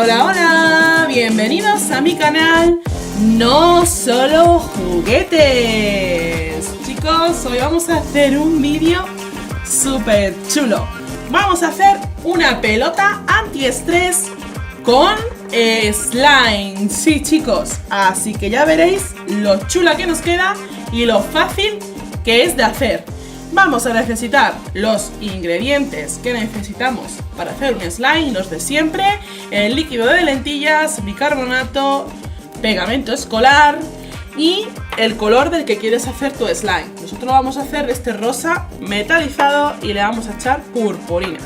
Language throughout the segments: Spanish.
Hola, hola, bienvenidos a mi canal No Solo Juguetes. Chicos, hoy vamos a hacer un vídeo súper chulo. Vamos a hacer una pelota antiestrés con slime. Sí, chicos, así que ya veréis lo chula que nos queda y lo fácil que es de hacer. Vamos a necesitar los ingredientes que necesitamos para hacer un slime, los de siempre: el líquido de lentillas, bicarbonato, pegamento escolar y el color del que quieres hacer tu slime. Nosotros vamos a hacer este rosa metalizado y le vamos a echar purpurina.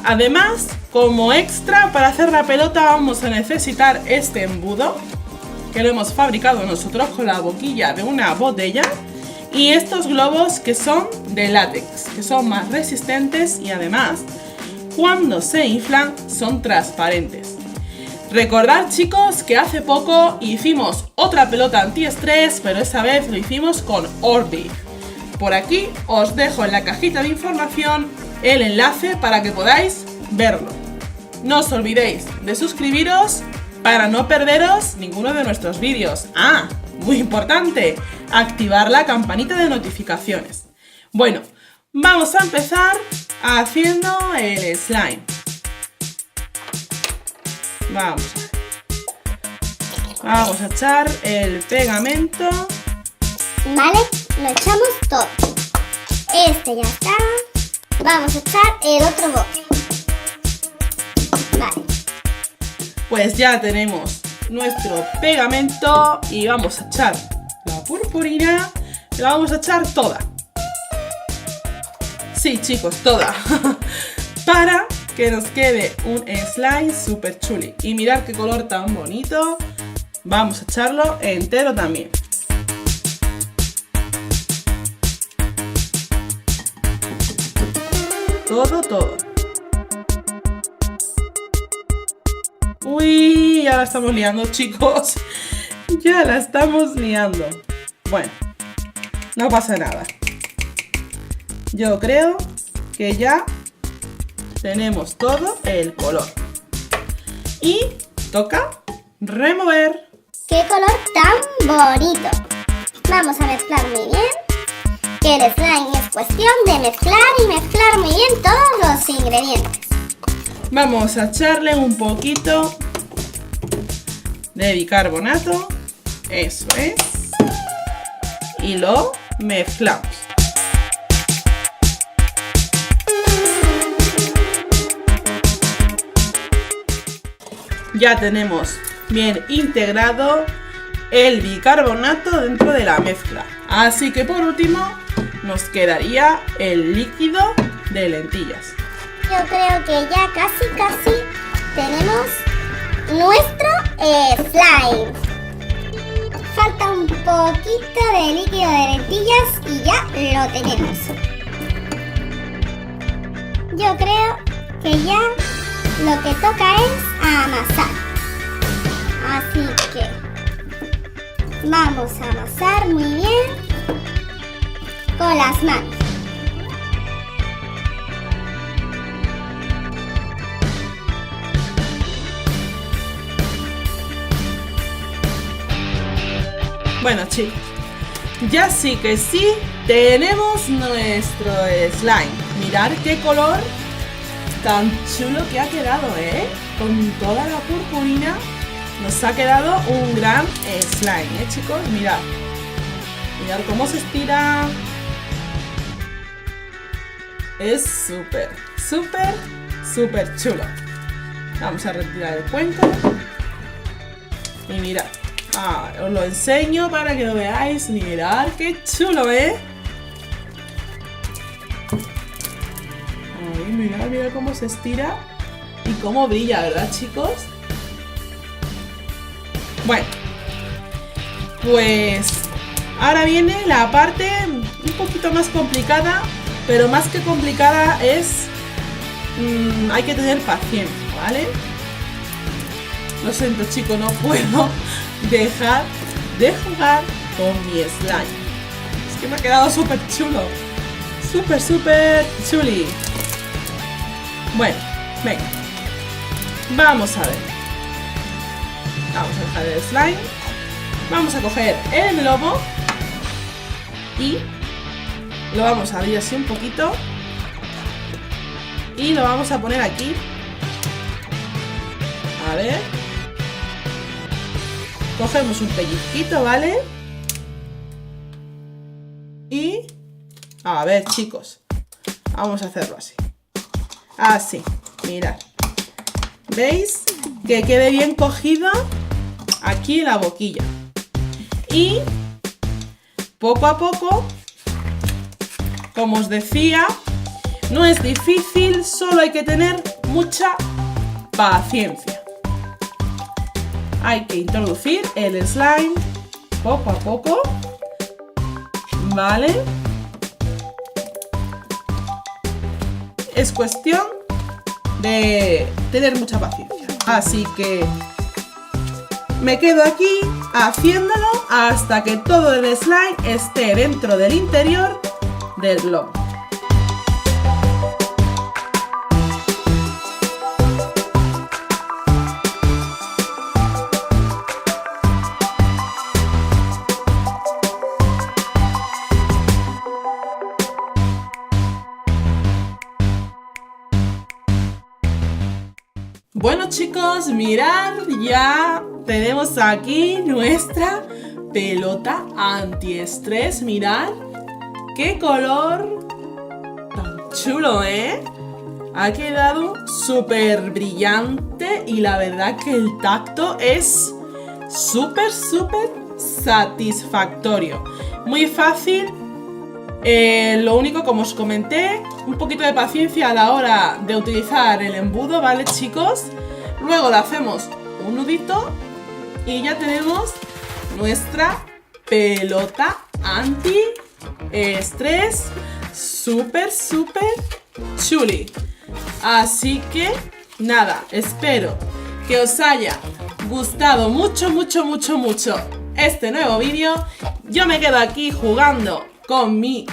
Además, como extra, para hacer la pelota vamos a necesitar este embudo que lo hemos fabricado nosotros con la boquilla de una botella. Y estos globos que son de látex, que son más resistentes y además, cuando se inflan, son transparentes. Recordad, chicos, que hace poco hicimos otra pelota antiestrés, pero esta vez lo hicimos con Orbi. Por aquí os dejo en la cajita de información el enlace para que podáis verlo. No os olvidéis de suscribiros para no perderos ninguno de nuestros vídeos. ¡Ah! Muy importante, activar la campanita de notificaciones. Bueno, vamos a empezar haciendo el slime. Vamos a echar el pegamento. Vale, lo echamos todo. Este ya está. Vamos a echar el otro bote. Vale. Pues ya tenemos nuestro pegamento y vamos a echar la purpurina. La vamos a echar toda. Sí, chicos, toda. Para que nos quede un slime súper chuli. Y mirad qué color tan bonito. Vamos a echarlo entero también. Todo. Uy, ya la estamos liando, chicos. Ya la estamos liando. Bueno, no pasa nada. Yo creo que ya tenemos todo el color. Y toca remover. ¡Qué color tan bonito! Vamos a mezclar muy bien. Que el slime es cuestión de mezclar y mezclar muy bien todos los ingredientes. Vamos a echarle un poquito de bicarbonato. Eso es. Y lo mezclamos. Ya tenemos bien integrado el bicarbonato dentro de la mezcla. Así que por último nos quedaría el líquido de lentillas. Yo creo que ya casi tenemos nuestro slime. Falta un poquito de líquido de lentillas y ya lo tenemos. Yo creo que ya lo que toca es amasar. Así que vamos a amasar muy bien con las manos. Bueno, chicos, ya sí que sí tenemos nuestro slime. Mirad qué color tan chulo que ha quedado, ¿eh? Con toda la purpurina nos ha quedado un gran slime, ¿eh, chicos? Mirad. Mirad cómo se estira. Es súper chulo. Vamos a retirar el cuenco. Y mirad. Os lo enseño para que lo veáis. Mirad qué chulo, ¿eh? Ay, mirad cómo se estira y cómo brilla, ¿verdad, chicos? Bueno, pues ahora viene la parte un poquito más complicada, pero más que complicada es hay que tener paciencia, ¿vale? Lo siento, chicos, no puedo dejar de jugar con mi slime. Es que me ha quedado súper chulo. Súper chuli. Bueno, venga. Vamos a ver. Vamos a dejar el slime. Vamos a coger el globo y lo vamos a abrir así un poquito y lo vamos a poner aquí. A ver. Cogemos un pellizquito, ¿vale? Y a ver, chicos, vamos a hacerlo así. Así, mirad. ¿Veis? Que quede bien cogido aquí la boquilla. Y poco a poco, como os decía, no es difícil, solo hay que tener mucha paciencia. Hay que introducir el slime poco a poco, ¿vale? Es cuestión de tener mucha paciencia. Así que me quedo aquí haciéndolo hasta que todo el slime esté dentro del interior del globo. Bueno, chicos, mirad, ya tenemos aquí nuestra pelota antiestrés. Mirad qué color tan chulo, ¿eh? Ha quedado súper brillante y la verdad que el tacto es súper satisfactorio. Muy fácil. Lo único, como os comenté, un poquito de paciencia a la hora de utilizar el embudo, ¿vale, chicos? Luego le hacemos un nudito y ya tenemos nuestra pelota anti-estrés súper chuli. Así que nada, espero que os haya gustado mucho este nuevo vídeo. Yo me quedo aquí jugando con mi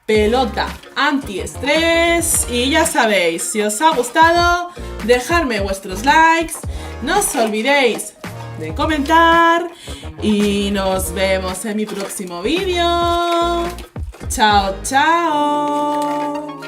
pelota antiestrés y ya sabéis, si os ha gustado, dejadme vuestros likes, no os olvidéis de comentar y nos vemos en mi próximo vídeo. Chao, chao.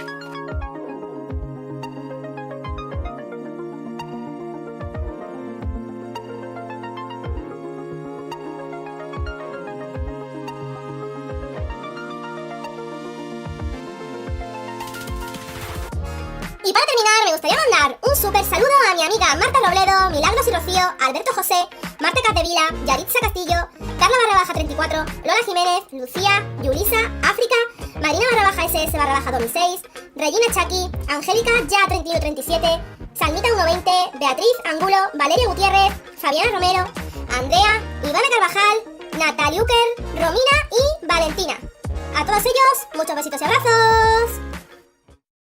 Y para terminar, me gustaría mandar un súper saludo a mi amiga Marta Robledo, Milagros y Rocío, Alberto José, Marta Capdevila, Yaritza Castillo, Carla _34, Lola Jiménez, Lucía, Yulisa, África, Marina _SS_2006, Regina Chaki, Angélica Ya 3137, Salmita 120, Beatriz Angulo, Valeria Gutiérrez, Fabiana Romero, Andrea, Ivana Carvajal, Natalia Uker, Romina y Valentina. A todos ellos, muchos besitos y abrazos.